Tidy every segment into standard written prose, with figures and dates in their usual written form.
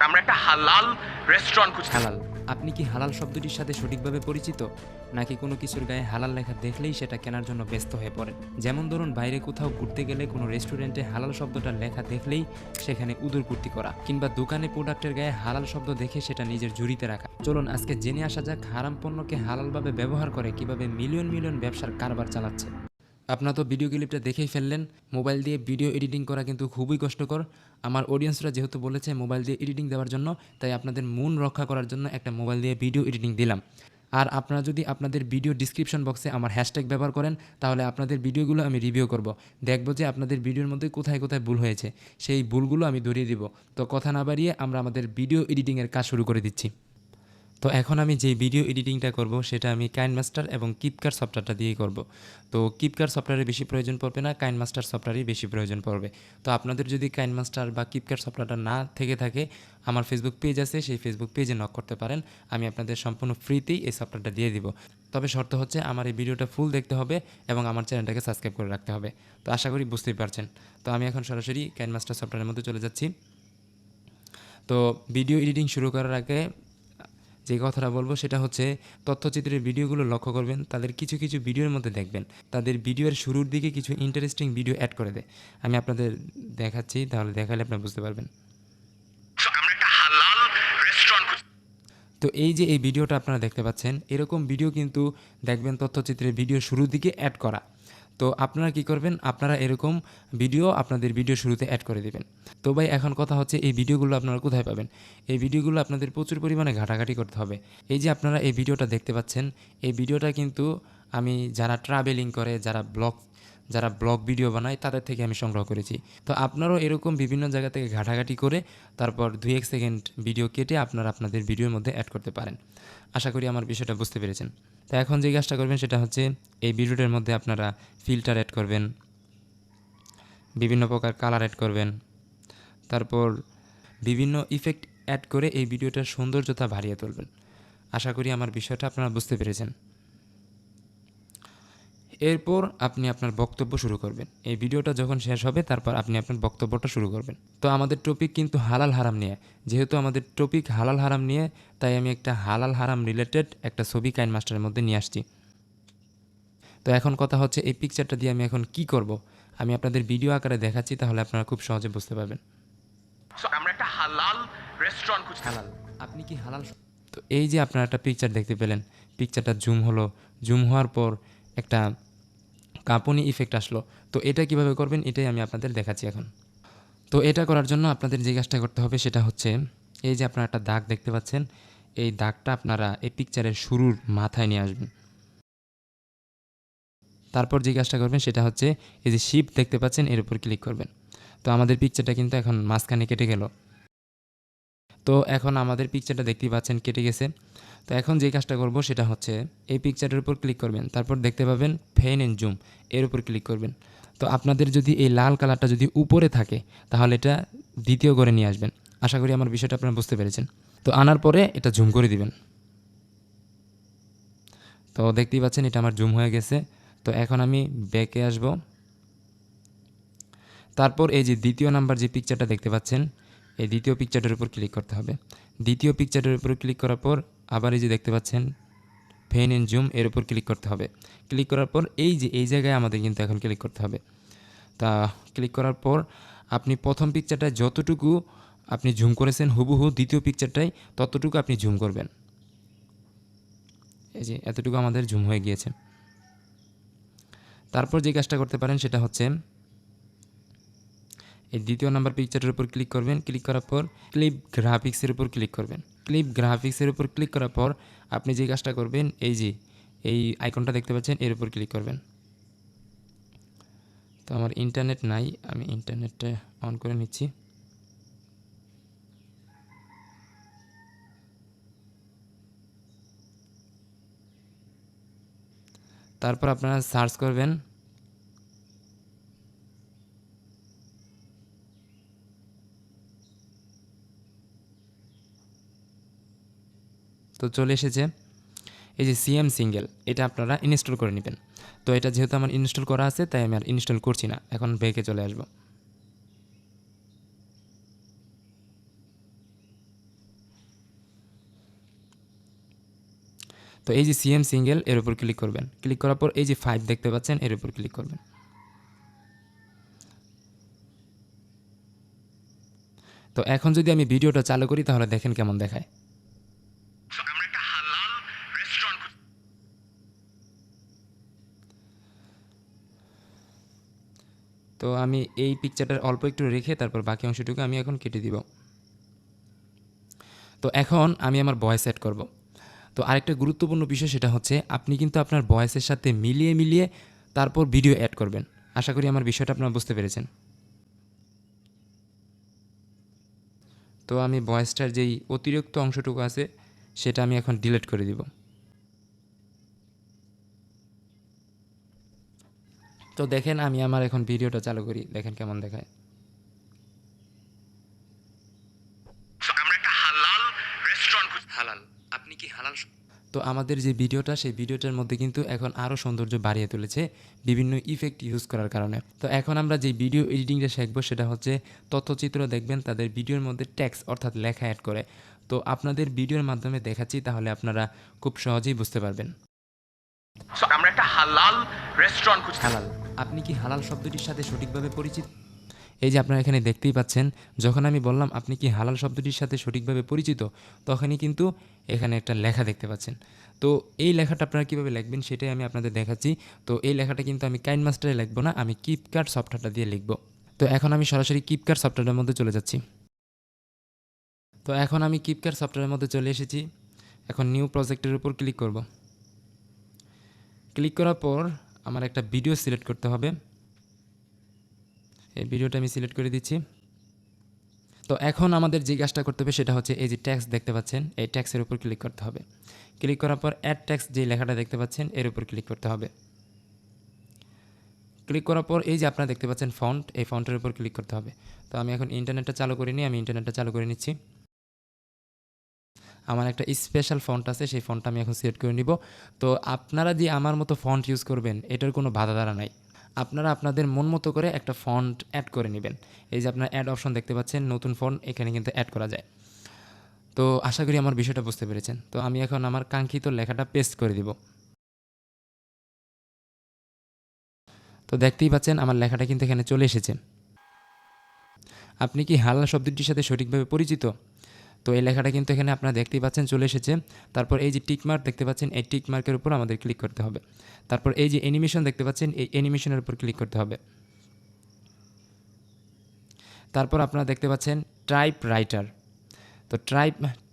আমরা একটা হালাল রেস্টুরেন্ট খুঁজছি। হালাল, আপনি কি হালাল শব্দটির সাথে সঠিকভাবে পরিচিত, নাকি কোনো কিছুর গায়ে হালাল লেখা দেখলেই সেটা কেনার জন্য ব্যস্ত হয়ে পড়েন? যেমন ধরুন, বাইরে কোথাও ঘুরতে গেলে কোনো রেস্টুরেন্টে হালাল শব্দটা লেখা দেখলেই সেখানে উদরপূর্তি করা, কিংবা দোকানে প্রোডাক্টের গায়ে হালাল শব্দ দেখে সেটা নিজের ঝুড়িতে রাখা। চলুন আজকে জেনে আসা যাক হারাম পণ্যকে হালালভাবে ব্যবহার করে কিভাবে মিলিয়ন মিলিয়ন ব্যবসার কারবার চালাচ্ছে। আপনারা তো ভিডিও ক্লিপটা দেখেই ফেললেন। মোবাইল দিয়ে ভিডিও এডিটিং করা কিন্তু খুবই কষ্টকর। আমার অডিয়েন্সরা যেহেতু বলেছে মোবাইল দিয়ে এডিটিং দেওয়ার জন্য, তাই আপনাদের মন রক্ষা করার জন্য একটা মোবাইল দিয়ে ভিডিও এডিটিং দিলাম। আর আপনারা যদি আপনাদের ভিডিও ডিসক্রিপশন বক্সে আমার হ্যাশট্যাগ ব্যবহার করেন, তাহলে আপনাদের ভিডিওগুলো আমি রিভিউ করব। দেখব যে আপনাদের ভিডিওর মধ্যে কোথায় কোথায় ভুল হয়েছে, সেই ভুলগুলো আমি ধরিয়ে দিব। তো কথা না বাড়িয়ে আমরা আমাদের ভিডিও এডিটিংয়ের কাজ শুরু করে দিচ্ছি। তো এখন আমি যেই ভিডিও এডিটিংটা করব সেটা আমি কাইনমাস্টার এবং কিপকার সফটওয়্যারটা দিয়েই করব। তো কিপকার সফটওয়্যারের বেশি প্রয়োজন পড়বে না, কাইনমাস্টার সফটওয়্যারই বেশি প্রয়োজন পড়বে। তো আপনাদের যদি কাইনমাস্টার বা কিপকার সফটওয়্যারটা না থেকে থাকে, আমার ফেসবুক পেজ আছে, সেই ফেসবুক পেজে নক করতে পারেন। আমি আপনাদের সম্পূর্ণ ফ্রিতেই এই সফটওয়্যারটা দিয়ে দিব। তবে শর্ত হচ্ছে আমার এই ভিডিওটা ফুল দেখতে হবে এবং আমার চ্যানেলটাকে সাবস্ক্রাইব করে রাখতে হবে। তো আশা করি বুঝতেই পারছেন। তো আমি এখন সরাসরি কাইনমাস্টার সফটওয়্যারের মধ্যে চলে যাচ্ছি। তো ভিডিও এডিটিং শুরু করার আগে যে কথাটা বলবো সেটা হচ্ছে, তথ্যচিত্রের ভিডিওগুলো লক্ষ্য করবেন, তাদের কিছু কিছু ভিডিওর মধ্যে দেখবেন তাদের ভিডিওর শুরুর দিকে কিছু ইন্টারেস্টিং ভিডিও অ্যাড করে দেয়। আমি আপনাদের দেখাচ্ছি, তাহলে দেখালে আপনারা বুঝতে পারবেন। আমরা একটা হালাল রেস্টুরেন্ট খুঁজছি। তো এই যে এই ভিডিওটা আপনারা দেখতে পাচ্ছেন, এরকম ভিডিও কিন্তু দেখবেন তথ্যচিত্রের ভিডিও শুরুর দিকে অ্যাড করা। তো আপনারা কি করবেন, আপনারা এরকম ভিডিও আপনাদের ভিডিও শুরুতে অ্যাড করে দিবেন। তো ভাই এখন কথা হচ্ছে, এই ভিডিওগুলো আপনারা কোথায় পাবেন? এই ভিডিওগুলো আপনাদের প্রচুর পরিমাণে ঘাটাঘাটি করতে হবে। এই যে আপনারা এই ভিডিওটা দেখতে পাচ্ছেন, এই ভিডিওটা কিন্তু আমি যারা ট্রাভেলিং করে, যারা ব্লগ ভিডিও বানায়, তাদের থেকে আমি সংগ্রহ করেছি। তো আপনারাও এরকম বিভিন্ন জায়গা থেকে ঘাটাঘাটি করে তারপর 2-1 সেকেন্ড ভিডিও কেটে আপনারা আপনাদের ভিডিওর মধ্যে অ্যাড করতে পারেন। আশা করি আমার বিষয়টা বুঝতে পেরেছেন। তো এখন যে কাজটা করবেন সেটা হচ্ছে, এই ভিডিওটার মধ্যে আপনারা ফিল্টার অ্যাড করবেন, বিভিন্ন প্রকার কালার অ্যাড করবেন, তারপর বিভিন্ন ইফেক্ট অ্যাড করে এই ভিডিওটার সৌন্দর্যতা বাড়িয়ে তুলবেন। আশা করি আমার বিষয়টা আপনারা বুঝতে পেরেছেন। এরপর আপনি আপনার বক্তব্য শুরু করবেন। এই ভিডিওটা যখন শেষ হবে, তারপর আপনি আপনার বক্তব্যটা শুরু করবেন। তো আমাদের টপিক কিন্তু হালাল হারাম নিয়ে। যেহেতু আমাদের টপিক হালাল হারাম নিয়ে, তাই আমি একটা হালাল হারাম রিলেটেড একটা ছবি কাইনমাস্টারের মধ্যে নিয়ে আসছি। তো এখন কথা হচ্ছে, এই পিকচারটা দিয়ে আমি এখন কি করব, আমি আপনাদের ভিডিও আকারে দেখাচ্ছি, তাহলে আপনারা খুব সহজে বুঝতে পারবেন। আমরা একটা হালাল রেস্টুরেন্ট খুঁজছি। হালাল, আপনি কি হালাল? তো এই যে আপনারা একটা পিকচার দেখতে পেলেন, পিকচারটা জুম হলো, জুম হওয়ার পর একটা কাঁপুনি ইফেক্ট আসলো। তো এটা কিভাবে করবেন, এটাই আমি আপনাদের দেখাচ্ছি এখন। তো এটা করার জন্য আপনাদের যে কাজটা করতে হবে সেটা হচ্ছে, এই যে আপনারা একটা দাগ দেখতে পাচ্ছেন, এই দাগটা আপনারা এই পিকচারের শুরুর মাথায় নিয়ে আসবেন। তারপর যে কাজটা করবেন সেটা হচ্ছে, এই যে শিপ দেখতে পাচ্ছেন, এর উপর ক্লিক করবেন। তো আমাদের পিকচারটা কিন্তু এখন মাঝখানে কেটে গেল। তো এখন আমাদের পিকচারটা দেখতেই পাচ্ছেন কেটে গেছে। তো এখন যে কাজটা করব সেটা হচ্ছে, এই পিকচারের উপর ক্লিক করবেন, তারপর দেখতে পাবেন ফেন এন্ড জুম, এর উপর ক্লিক করবেন। তো আপনাদের যদি এই লাল কালারটা যদি উপরে থাকে, তাহলে এটা দ্বিতীয় করে নিয়ে আসবেন। আশা করি আমার বিষয়টা আপনারা বুঝতে পেরেছেন। তো আনার পরে এটা জুম করে দিবেন। তো দেখতেই পাচ্ছেন এটা আমার জুম হয়ে গেছে। তো এখন আমি ব্যাকে আসব। তারপর এই যে দ্বিতীয় নাম্বার যে পিকচারটা দেখতে পাচ্ছেন, এই দ্বিতীয় পিকচারের উপর ক্লিক করতে হবে। দ্বিতীয় পিকচারের উপর ক্লিক করার পর আবার এই যে দেখতে পাচ্ছেন ফেন এন্ড জুম, এর উপর ক্লিক করতে হবে। ক্লিক করার পর এই যে এই জায়গায় আমাদের কিন্তু এখন ক্লিক করতে হবে। তা ক্লিক করার পর আপনি প্রথম পিকচারটায় যতটুকু আপনি জুম করেছেন, হুবহু দ্বিতীয় পিকচারটায় ততটুকু আপনি জুম করবেন। এই যে এতটুকু আমাদের জুম হয়ে গিয়েছে। তারপর যে কাজটা করতে পারেন সেটা হচ্ছে, এই দ্বিতীয় নাম্বার পিকচারের উপর ক্লিক করবেন। ক্লিক করার পর ক্লিপ গ্রাফিক্সের উপর ক্লিক করবেন। ক্লিপ গ্রাফিক্সের উপর ক্লিক করার পর আপনি যে কাজটা করবেন, এই যে এই আইকনটা দেখতে পাচ্ছেন, এর উপর ক্লিক করবেন। তো আমার ইন্টারনেট নাই, আমি ইন্টারনেটটা অন করে নিচ্ছি। তারপর আপনারা সার্চ করবেন, তো চলে এসেছে এই যে সিএম সিঙ্গেল, এটা আপনারা ইনস্টল করে নেবেন। তো এটা যেহেতু আমার ইনস্টল করা আছে, তাই আমি আর ইনস্টল করছি না, এখন ব্যাকে চলে আসব। তো এই যে সিএম সিঙ্গেল এর উপর ক্লিক করবেন। ক্লিক করার পর এই যে 5 দেখতে পাচ্ছেন এর উপর ক্লিক করবেন। তো এখন যদি আমি ভিডিওটা চালু করি তাহলে দেখেন কেমন দেখায়। So, আমরা একটা হালাল রেস্টুরেন্ট। তো আমি এই পিকচারটার অল্প একটু রেখে তারপর বাকি অংশটুকু আমি এখন কেটে দিব। তো এখন আমি আমার ভয়েস সেট করব। তো আরেকটা গুরুত্বপূর্ণ বিষয় সেটা হচ্ছে আপনি কিন্তু আপনার ভয়েসের সাথে মিলিয়ে তারপর ভিডিও অ্যাড করবেন। আশা করি আমার বিষয়টা আপনারা বুঝতে পেরেছেন। তো আমি ভয়েসটার যেই অতিরিক্ত অংশটুকু আছে সেটা আমি এখন ডিলিট করে দিব। তো দেখেন আমি আমার এখন ভিডিওটা চালু করি, দেখেন কেমন দেখায়। So, আমরা একটা হালাল রেস্টুরেন্ট। হালাল, আপনি কি হালাল? তো আমাদের যে ভিডিওটা সেই ভিডিওটার মধ্যে কিন্তু এখন আরও সৌন্দর্য বাড়িয়ে তুলেছে বিভিন্ন ইফেক্ট ইউজ করার কারণে। তো এখন আমরা যে ভিডিও এডিটিংটা শিখবো সেটা হচ্ছে তথ্যচিত্র। দেখবেন তাদের ভিডিওর মধ্যে টেক্সট অর্থাৎ লেখা অ্যাড করে। তো আপনাদের ভিডিওর মাধ্যমে দেখাচ্ছি, তাহলে আপনারা খুব সহজেই বুঝতে পারবেন। So, আমরা একটা হালাল রেস্টুরেন্ট। হালাল, আপনি কি হালাল শব্দটির সাথে সঠিকভাবে পরিচিত? এই যে আপনারা এখানে দেখতেই পাচ্ছেন, যখন আমি বললাম আপনি কি হালাল শব্দটির সাথে সঠিকভাবে পরিচিত, তখনই কিন্তু এখানে একটা লেখা দেখতে পাচ্ছেন। তো এই লেখাটা আপনারা কীভাবে লিখবেন সেটাই আমি আপনাদের দেখাচ্ছি। তো এই লেখাটা কিন্তু আমি কাইনমাস্টারে লিখবো না, আমি কিপকার্ট সফটওয়্যারটা দিয়ে লিখব। তো এখন আমি সরাসরি কিপকার্ট সফটওয়্যারের মধ্যে চলে যাচ্ছি। তো এখন আমি কিপকার্ট সফটওয়্যারের মধ্যে চলে এসেছি। এখন নিউ প্রজেক্টের উপর ক্লিক করব। ক্লিক করার পর আমার একটা ভিডিও সিলেক্ট করতে হবে। এই ভিডিওটা আমি সিলেক্ট করে দিচ্ছি। তো এখন আমাদের যে কাজটা করতে হবে সেটা হচ্ছে এই যে ট্যাক্স দেখতে পাচ্ছেন, এই ট্যাক্সের উপর ক্লিক করতে হবে। ক্লিক করার পর অ্যাড ট্যাক্স যে লেখাটা দেখতে পাচ্ছেন এর উপর ক্লিক করতে হবে। ক্লিক করার পর এই যে আপনারা দেখতে পাচ্ছেন ফন্ট, এই ফন্টের উপর ক্লিক করতে হবে। তো আমি এখন ইন্টারনেটটা চালু করিনি, আমি ইন্টারনেটটা চালু করে নিচ্ছি। আমার একটা স্পেশাল ফন্ট আছে, সেই ফন্টটা আমি এখন সিলেক্ট করে নিব। তো আপনারা যে আমার মতো ফন্ট ইউজ করবেন এটার কোনো বাধা দ্বারা নাই। আপনারা আপনাদের মন মতো করে একটা ফন্ট অ্যাড করে নেবেন। এই যে আপনার অ্যাড অপশন দেখতে পাচ্ছেন, নতুন ফন্ট এখানে কিন্তু অ্যাড করা যায়। তো আশা করি আমার বিষয়টা বুঝতে পেরেছেন। তো আমি এখন আমার কাঙ্ক্ষিত লেখাটা পেস্ট করে দিব। তো দেখতেই পাচ্ছেন আমার লেখাটা কিন্তু এখানে চলে এসেছে। আপনি কি হালাল শব্দটির সাথে সঠিকভাবে পরিচিত? তো এই লেখাটা কিন্তু এখানে আপনারা দেখতেই পাচ্ছেন চলে এসেছে। তারপর এই যে টিক মার্ক দেখতে পাচ্ছেন, এই টিক মার্কের উপর আমাদের ক্লিক করতে হবে। তারপর এই যে অ্যানিমেশন দেখতে পাচ্ছেন, এই অ্যানিমেশনের উপর ক্লিক করতে হবে। তারপর আপনারা দেখতে পাচ্ছেন টাইপ রাইটার। তো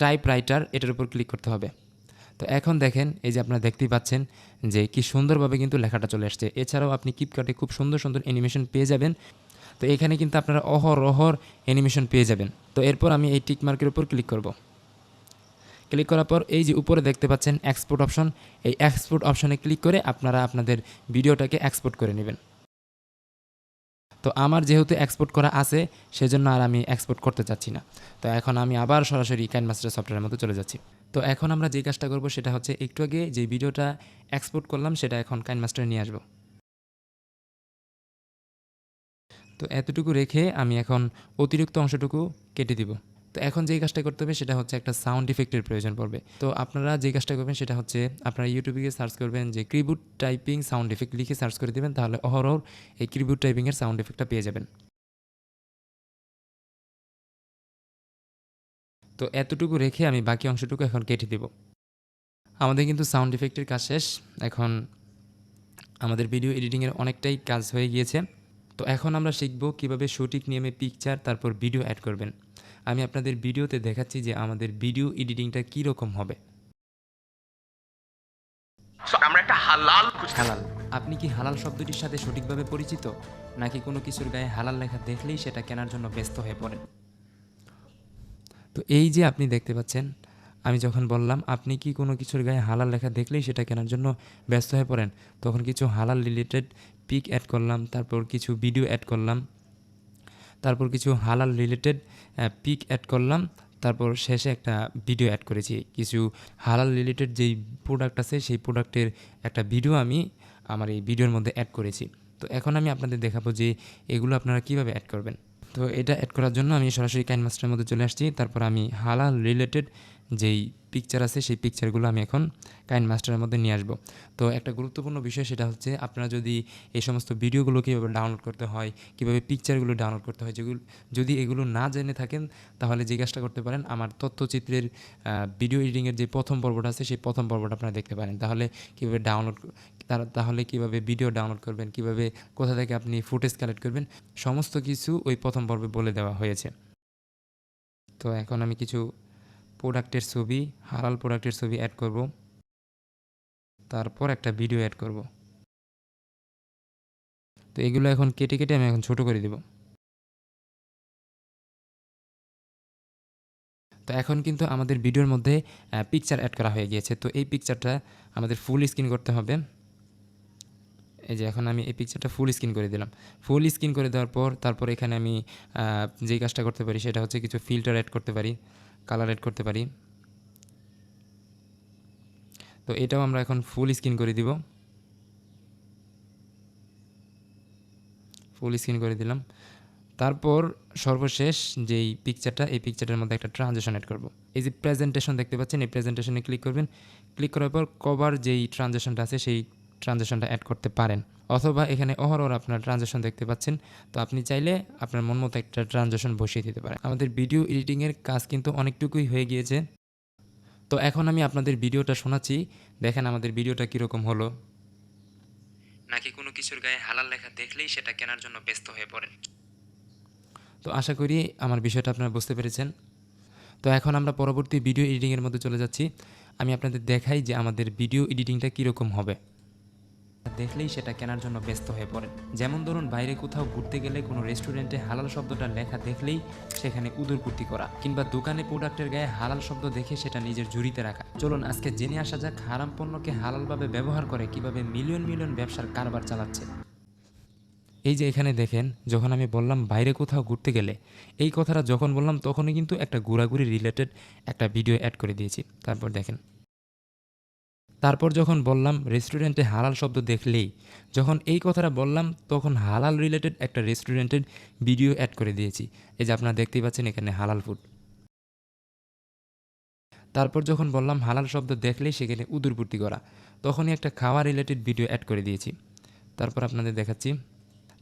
টাইপ রাইটার এটার উপর ক্লিক করতে হবে। তো এখন দেখেন এই যে আপনারা দেখতেই পাচ্ছেন যে কি সুন্দরভাবে কিন্তু লেখাটা চলে আসছে। এছাড়াও আপনি কিপকার্টে খুব সুন্দর সুন্দর অ্যানিমেশন পেয়ে যাবেন। তো এখানে কিন্তু আপনারা অহরহ অ্যানিমেশন পেয়ে যাবেন। তো এরপর আমি এই টিক মার্কের উপর ক্লিক করব। ক্লিক করার পর এই যে উপরে দেখতে পাচ্ছেন এক্সপোর্ট অপশন, এই এক্সপোর্ট অপশনে ক্লিক করে আপনারা আপনাদের ভিডিওটাকে এক্সপোর্ট করে নেবেন। তো আমার যেহেতু এক্সপোর্ট করা আছে সেজন্য আর আমি এক্সপোর্ট করতে চাচ্ছি না। তো এখন আমি আবার সরাসরি কাইনমাস্টার সফটওয়্যারের মধ্যে চলে যাচ্ছি। তো এখন আমরা যে কাজটা করব সেটা হচ্ছে একটু আগে যে ভিডিওটা এক্সপোর্ট করলাম সেটা এখন কাইনমাস্টারে নিয়ে আসব। তো এতটুকু রেখে আমি এখন অতিরিক্ত অংশটুকু কেটে দিব। তো এখন যেই কাজটা করতে হবে সেটা হচ্ছে একটা সাউন্ড ইফেক্টের প্রয়োজন পড়বে। তো আপনারা যে কাজটা করবেন সেটা হচ্ছে আপনারা ইউটিউবে গিয়ে সার্চ করবেন যে কিবোর্ড টাইপিং সাউন্ড ইফেক্ট, লিখে সার্চ করে দেবেন, তাহলে অহরহ এই কিবোর্ড টাইপিংয়ের সাউন্ড ইফেক্টটা পেয়ে যাবেন। তো এতটুকু রেখে আমি বাকি অংশটুকু এখন কেটে দেব। আমাদের কিন্তু সাউন্ড ইফেক্টের কাজ শেষ। এখন আমাদের ভিডিও এডিটিংয়ের অনেকটাই কাজ হয়ে গিয়েছে। তো এখন আমরা শিখব কিভাবে সঠিক নিয়মে পিকচার তারপর ভিডিও অ্যাড করবেন। আমি আপনাদের ভিডিওতে দেখাচ্ছি যে আমাদের ভিডিও এডিটিংটা কী রকম হবে। So, আমরা একটা হালাল। হালাল, আপনি কি হালাল শব্দটির সাথে সঠিকভাবে পরিচিত, নাকি কোনো কিছুর গায়ে হালাল লেখা দেখলেই সেটা কেনার জন্য ব্যস্ত হয়ে পড়েন? তো এই যে আপনি দেখতে পাচ্ছেন, আমি যখন বললাম আপনি কি কোনো কিছুর গায়ে হালাল লেখা দেখলেই সেটা কেনার জন্য ব্যস্ত হয়ে পড়েন, তখন কিছু হালাল রিলেটেড পিক অ্যাড করলাম, তারপর কিছু ভিডিও অ্যাড করলাম, তারপর কিছু হালাল রিলেটেড পিক অ্যাড করলাম, তারপর শেষে একটা ভিডিও অ্যাড করেছি। কিছু হালাল রিলেটেড যেই প্রোডাক্ট আছে সেই প্রোডাক্টের একটা ভিডিও আমি আমার এই ভিডিওর মধ্যে অ্যাড করেছি। তো এখন আমি আপনাদের দেখাবো যে এগুলো আপনারা কীভাবে অ্যাড করবেন। তো এটা অ্যাড করার জন্য আমি সরাসরি কাইনমাস্টারের মধ্যে চলে আসছি। তারপর আমি হালাল রিলেটেড যেই পিকচার আছে সেই পিকচারগুলো আমি এখন কাইন মাস্টারের মধ্যে নিয়ে আসবো। তো একটা গুরুত্বপূর্ণ বিষয় সেটা হচ্ছে আপনারা যদি এই সমস্ত ভিডিওগুলো কীভাবে ডাউনলোড করতে হয়, কীভাবে পিকচারগুলো ডাউনলোড করতে হয়, যদি এগুলো না জেনে থাকেন তাহলে জিজ্ঞাসা করতে পারেন আমার তথ্যচিত্রের ভিডিও এডিটিংয়ের যে প্রথম পর্বটা আছে সেই প্রথম পর্বটা আপনারা দেখতে পারেন। তাহলে কীভাবে ভিডিও ডাউনলোড করবেন, কীভাবে কোথা থেকে আপনি ফুটেজ কালেক্ট করবেন, সমস্ত কিছু ওই প্রথম পর্বে বলে দেওয়া হয়েছে। তো এখন আমি কিছু প্রোডাক্টের ছবি, হালাল প্রোডাক্টের ছবি অ্যাড করব, তারপর একটা ভিডিও অ্যাড করব। তো এগুলো এখন কেটে কেটে আমি এখন ছোট করে দেব। তো এখন কিন্তু আমাদের ভিডিওর মধ্যে পিকচার অ্যাড করা হয়ে গিয়েছে। তো এই পিকচারটা আমাদের ফুল স্ক্রিন করতে হবে। এই যে এখন আমি এই পিকচারটা ফুল স্ক্রিন করে দিলাম। ফুল স্ক্রিন করে দেওয়ার পর তারপর এখানে আমি যেই কাজটা করতে পারি সেটা হচ্ছে কিছু ফিল্টার অ্যাড করতে পারি, কালার অ্যাড করতে পারি। তো এটাও আমরা এখন ফুল স্ক্রিন করে দিব। ফুল স্ক্রিন করে দিলাম। তারপর সর্বশেষ যেই পিকচারটা, এই পিকচারটার মধ্যে একটা ট্রানজিশন অ্যাড করব। এই যে প্রেজেন্টেশন দেখতে পাচ্ছেন, এই প্রেজেন্টেশনে ক্লিক করবেন। ক্লিক করার পর কভার যেই ট্রানজিশনটা আছে সেই ট্রানজিশনটা অ্যাড করতে পারেন, অথবা এখানে অহরহ আপনার ট্রানজিশন দেখতে পাচ্ছেন। তো আপনি চাইলে আপনার মন মতো একটা ট্রানজিশন বসিয়ে দিতে পারেন। আমাদের ভিডিও এডিটিংয়ের কাজ কিন্তু অনেকটুকুই হয়ে গিয়েছে। তো এখন আমি আপনাদের ভিডিওটা শোনাচ্ছি, দেখেন আমাদের ভিডিওটা কীরকম হলো। নাকি কোনো কিছুর গায়ে হালাল লেখা দেখলেই সেটা কেনার জন্য ব্যস্ত হয়ে পড়েন। তো আশা করি আমার বিষয়টা আপনারা বুঝতে পেরেছেন। তো এখন আমরা পরবর্তী ভিডিও এডিটিংয়ের মধ্যে চলে যাচ্ছি। আমি আপনাদের দেখাই যে আমাদের ভিডিও এডিটিংটা কীরকম হবে। দেখলেই সেটা কেনার জন্য ব্যস্ত হয়ে পড়েন। যেমন ধরুন বাইরে কোথাও ঘুরতে গেলে কোনো রেস্টুরেন্টে হালাল শব্দটা লেখা দেখলেই সেখানে উদরপূর্তি করা, কিংবা দোকানে প্রোডাক্টের গায়ে হালাল শব্দ দেখে সেটা নিজের ঝুড়িতে রাখা। চলুন আজকে জেনে আসা যাক হারাম পণ্যকে হালালভাবে ব্যবহার করে কিভাবে মিলিয়ন মিলিয়ন ব্যবসার কারবার চালাচ্ছে। এই যে এখানে দেখেন, যখন আমি বললাম বাইরে কোথাও ঘুরতে গেলে, এই কথাটা যখন বললাম তখনই কিন্তু একটা ঘোরাঘুরি রিলেটেড একটা ভিডিও অ্যাড করে দিয়েছি। তারপর দেখেন, তারপর যখন বললাম রেস্টুরেন্টে হালাল শব্দ দেখলেই, যখন এই কথাটা বললাম তখন হালাল রিলেটেড একটা রেস্টুরেন্টের ভিডিও অ্যাড করে দিয়েছি। এই যে আপনারা দেখতেই পাচ্ছেন এখানে হালাল ফুড। তারপর যখন বললাম হালাল শব্দ দেখলেই সেখানে উদরপূর্তি করা, তখনই একটা খাওয়া রিলেটেড ভিডিও অ্যাড করে দিয়েছি। তারপর আপনাদের দেখাচ্ছি।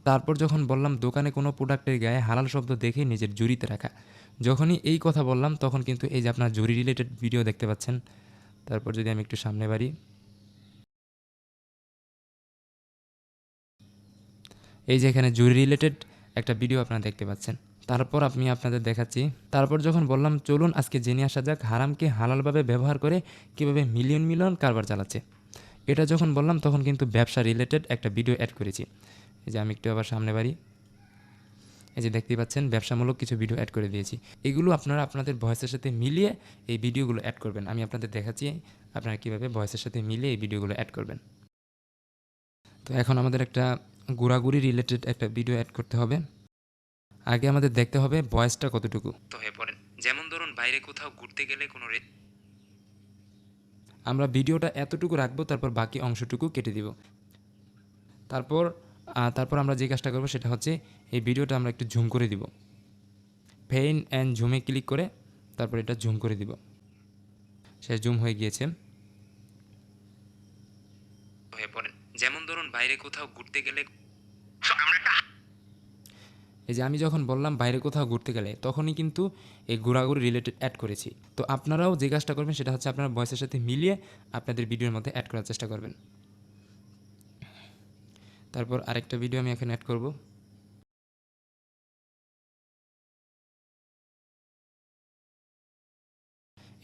তারপর যখন বললাম দোকানে কোনো প্রোডাক্টের গায়ে হালাল শব্দ দেখে নিজের ঝুড়িতে রাখা, যখনই এই কথা বললাম তখন কিন্তু এই যে আপনার ঝুড়ি রিলেটেড ভিডিও দেখতে পাচ্ছেন। তারপর যদি আমি একটু সামনে বাড়ি, এই যে এখানে ঝুড়ি রিলেটেড একটা ভিডিও আপনারা দেখতে পাচ্ছেন। তারপর আমি আপনাদের দেখাচ্ছি। তারপর যখন বললাম চলুন আজকে জেনে আসা যাক হারামকে হালালভাবে ব্যবহার করে কীভাবে মিলিয়ন মিলিয়ন কারবার চালাচ্ছে, এটা যখন বললাম তখন কিন্তু ব্যবসা রিলেটেড একটা ভিডিও অ্যাড করেছি। এই যে আমি একটু আবার সামনে বাড়ি, এই যে দেখতেই পাচ্ছেন ব্যবসামূলক কিছু ভিডিও অ্যাড করে দিয়েছি। এগুলো আপনারা আপনাদের ভয়েসের সাথে মিলিয়ে এই ভিডিওগুলো অ্যাড করবেন। আমি আপনাদের দেখাচ্ছি আপনারা কীভাবে ভয়েসের সাথে মিলিয়ে এই ভিডিওগুলো অ্যাড করবেন। তো এখন আমাদের একটা ঘোরাঘুরি রিলেটেড একটা ভিডিও অ্যাড করতে হবে। আগে আমাদের দেখতে হবে ভয়েসটা কতটুকু তো হয়ে পড়েন। যেমন ধরুন বাইরে কোথাও ঘুরতে গেলে কোনো আমরা ভিডিওটা এতটুকু রাখবো, তারপর বাকি অংশটুকু কেটে দিব। তারপর তারপর আমরা যে কাজটা করবো সেটা হচ্ছে এই ভিডিওটা আমরা একটু জুম করে দিব। পেইন অ্যান্ড জুমে ক্লিক করে তারপর এটা জুম করে দিব। সে জুম হয়ে গিয়েছে। হয়ে পড়েন। যেমন ধরুন বাইরে কোথাও ঘুরতে গেলে, এই যে আমি যখন বললাম বাইরে কোথাও ঘুরতে গেলে তখনই কিন্তু এই ঘোরাঘুরি রিলেটেড অ্যাড করেছি। তো আপনারাও যে কাজটা করবেন সেটা হচ্ছে আপনার ভয়েসের সাথে মিলিয়ে আপনাদের ভিডিওর মধ্যে অ্যাড করার চেষ্টা করবেন। তারপর আরেকটা ভিডিও আমি এখানে অ্যাড করব।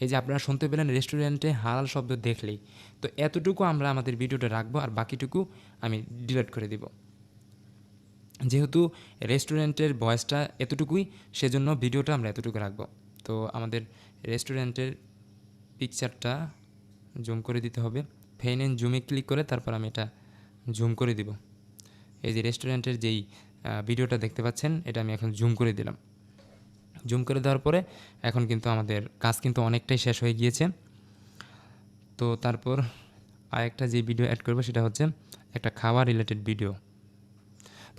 এই যে আপনারা শুনতে পেলেন রেস্টুরেন্টে হালাল শব্দ দেখলেই, তো এতটুকু আমরা আমাদের ভিডিওটা রাখবো আর বাকিটুকু আমি ডিলিট করে দিব। যেহেতু রেস্টুরেন্টের ভয়েসটা এতটুকুই, সেজন্য ভিডিওটা আমরা এতটুকু রাখবো। তো আমাদের রেস্টুরেন্টের পিকচারটা জুম করে দিতে হবে। ফেন এন্ড জুমে ক্লিক করে তারপর আমি এটা জুম করে দিব। এই যে রেস্টুরেন্টের যেই ভিডিওটা দেখতে পাচ্ছেন এটা আমি এখন জুম করে দিলাম। জুম করে দেওয়ার পরে এখন কিন্তু আমাদের কাজ কিন্তু অনেকটাই শেষ হয়ে গিয়েছে। তো তারপর আরেকটা যে ভিডিও অ্যাড করবো সেটা হচ্ছে একটা খাওয়া রিলেটেড ভিডিও।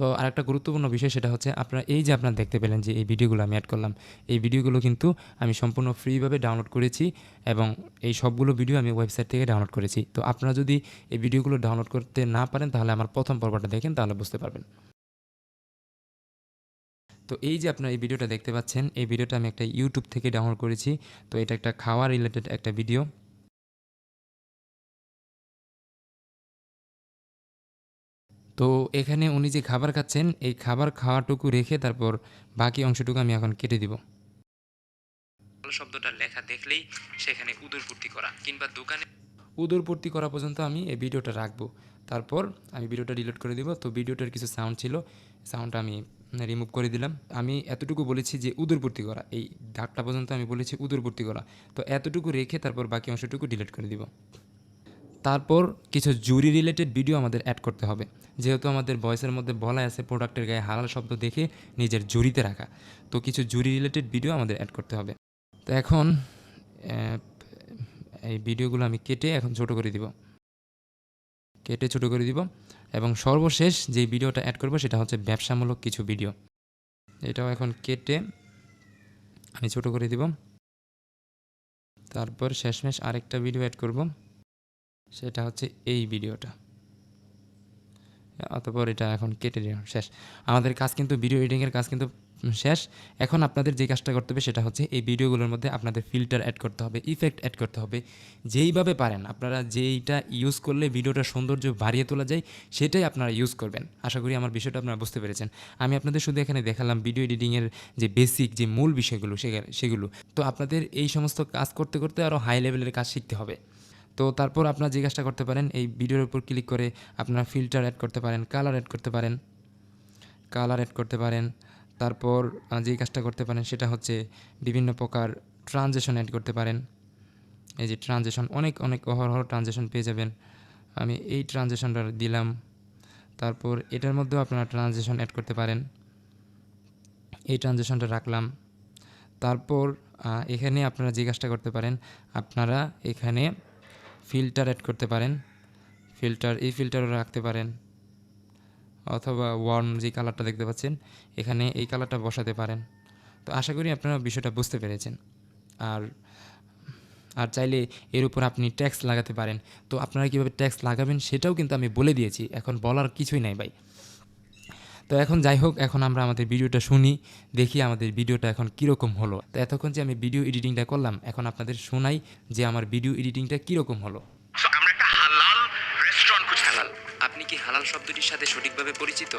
তো আরেকটা গুরুত্বপূর্ণ বিষয় সেটা হচ্ছে আপনারা এই যে আপনারা দেখতে পেলেন যে এই ভিডিওগুলো আমি অ্যাড করলাম, এই ভিডিওগুলো কিন্তু আমি সম্পূর্ণ ফ্রিভাবে ডাউনলোড করেছি এবং এই সবগুলো ভিডিও আমি ওয়েবসাইট থেকে ডাউনলোড করেছি। তো আপনারা যদি এই ভিডিওগুলো ডাউনলোড করতে না পারেন তাহলে আমার প্রথম পর্বটা দেখেন, তাহলে বুঝতে পারবেন। তো এই যে আপনারা এই ভিডিওটা দেখতে পাচ্ছেন, এই ভিডিওটা আমি একটা ইউটিউব থেকে ডাউনলোড করেছি। তো এটা একটা খাওয়া রিলেটেড একটা ভিডিও। তো এখানে উনি যে খাবার খাচ্ছেন, এই খাবার খাওয়াটুকু রেখে তারপর বাকি অংশটুকু আমি এখন কেটে দিব। শব্দটা লেখা দেখলেই সেখানে উদরপূর্তি করা কিংবা দোকানে উদরপূর্তি করা পর্যন্ত আমি এই ভিডিওটা রাখবো। তারপর আমি ভিডিওটা ডিলিট করে দিব। তো ভিডিওটার কিছু সাউন্ড ছিল, সাউন্ডটা আমি রিমুভ করে দিলাম। আমি এতটুকু বলেছি যে উদরপূর্তি করা, এই দাগটা পর্যন্ত আমি বলেছি উদরপূর্তি করা। তো এতটুকু রেখে তারপর বাকি অংশটুকু ডিলিট করে দিব। তারপর কিছু জুরি রিলেটেড ভিডিও আমাদের অ্যাড করতে হবে, যেহেতু আমাদের ভয়েসের মধ্যে বলা আছে প্রোডাক্টের গায়ে হালাল শব্দ দেখে নিজের জুরিতে রাখা। তো কিছু জুরি রিলেটেড ভিডিও আমাদের অ্যাড করতে হবে। তো এখন এই ভিডিওগুলো আমি কেটে এখন ছোটো করে দিব, কেটে ছোটো করে দিব। এবং সর্বশেষ যে ভিডিওটা অ্যাড করব সেটা হচ্ছে ব্যবসামূলক কিছু ভিডিও। এটাও এখন কেটে আমি ছোটো করে দিব। তারপর শেষমেশ আরেকটা ভিডিও অ্যাড করব, সেটা হচ্ছে এই ভিডিওটা। অতঃপর এটা এখন কেটে দিলাম, শেষ। আমাদের কাজ কিন্তু ভিডিও এডিটিংয়ের কাজ কিন্তু শেষ। এখন আপনাদের যে কাজটা করতে হবে সেটা হচ্ছে এই ভিডিওগুলোর মধ্যে আপনাদের ফিল্টার অ্যাড করতে হবে, ইফেক্ট অ্যাড করতে হবে। যেইভাবে পারেন আপনারা যেইটা ইউজ করলে ভিডিওটার সৌন্দর্য বাড়িয়ে তোলা যায় সেটাই আপনারা ইউজ করবেন। আশা করি আমার বিষয়টা আপনারা বুঝতে পেরেছেন। আমি আপনাদের শুধু এখানে দেখালাম ভিডিও এডিটিংয়ের যে বেসিক যে মূল বিষয়গুলো সেগুলো। তো আপনাদের এই সমস্ত কাজ করতে করতে আরও হাই লেভেলের কাজ শিখতে হবে। তো তারপর আপনারা যে কাজটা করতে পারেন, এই ভিডিওর উপর ক্লিক করে আপনারা ফিল্টার অ্যাড করতে পারেন, কালার অ্যাড করতে পারেন। তারপর যে কাজটা করতে পারেন সেটা হচ্ছে বিভিন্ন প্রকার ট্রানজেকশন অ্যাড করতে পারেন। এই যে ট্রানজেকশন, অনেক অহরহ ট্রানজেকশন পেয়ে যাবেন। আমি এই ট্রানজেকশনটা দিলাম। তারপর এটার মধ্যেও আপনারা ট্রানজেকশন অ্যাড করতে পারেন, এই ট্রানজেকশনটা রাখলাম। তারপর এখানে আপনারা যে কাজটা করতে পারেন, আপনারা এখানে ফিল্টার অ্যাড করতে পারেন, এই ফিল্টারও রাখতে পারেন, অথবা ওয়ার্ম যে কালারটা দেখতে পাচ্ছেন এখানে এই কালারটা বসাতে পারেন। তো আশা করি আপনারা বিষয়টা বুঝতে পেরেছেন। আর চাইলে এর উপর আপনি ট্যাক্স লাগাতে পারেন। তো আপনারা কীভাবে ট্যাক্স লাগাবেন সেটাও কিন্তু আমি বলে দিয়েছি, এখন বলার কিছুই নাই ভাই। তো এখন যাই হোক, এখন আমরা আমাদের ভিডিওটা শুনি, দেখি আমাদের ভিডিওটা এখন কীরকম হলো। তো এতক্ষণ যে আমি ভিডিও এডিটিংটা করলাম, এখন আপনাদের শোনাই যে আমার ভিডিও এডিটিংটা কীরকম হলো। So, আমরা একটা হালাল রেস্টুরেন্ট খুঁজছি। হালাল, আপনি কি হালাল শব্দটির সাথে সঠিকভাবে পরিচিত,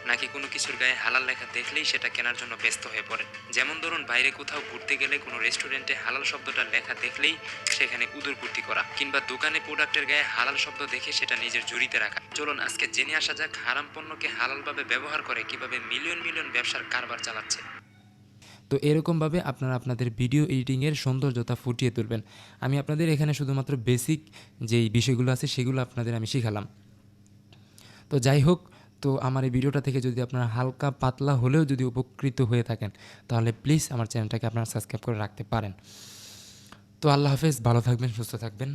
নাকি কোনো কিছুর গায়ে হালাল লেখা দেখলেই সেটা কেনার জন্য ব্যস্ত হয়ে পড়েন? যেমন ধরুন বাইরে কোথাও ঘুরতে গেলে কোনো রেস্টুরেন্টে হালাল শব্দটা লেখা দেখলেই সেখানে উদরপূর্তি করা, কিংবা দোকানে প্রোডাক্টের গায়ে হালাল শব্দ দেখে সেটা নিজের ঝুড়িতে রাখা। চলুন আজকে জেনে আসা যাক হারাম পণ্যকে হালালভাবে ব্যবহার করে কিভাবে মিলিয়ন মিলিয়ন ব্যবসার কারবার চালাচ্ছে। তো এরকমভাবে আপনারা আপনাদের ভিডিও এডিটিংয়ের সৌন্দর্যতা ফুটিয়ে তুলবেন। আমি আপনাদের এখানে শুধুমাত্র বেসিক যেই বিষয়গুলো আছে সেগুলো আপনাদের আমি শিখালাম। তো যাই হোক, তো আমার এই ভিডিওটা থেকে যদি আপনারা হালকা পাতলা হলেও যদি উপকৃত হয়ে থাকেন তাহলে প্লিজ আমার চ্যানেলটাকে আপনারা সাবস্ক্রাইব করে রাখতে পারেন। তো আল্লাহ হাফেজ, ভালো থাকবেন, সুস্থ থাকবেন।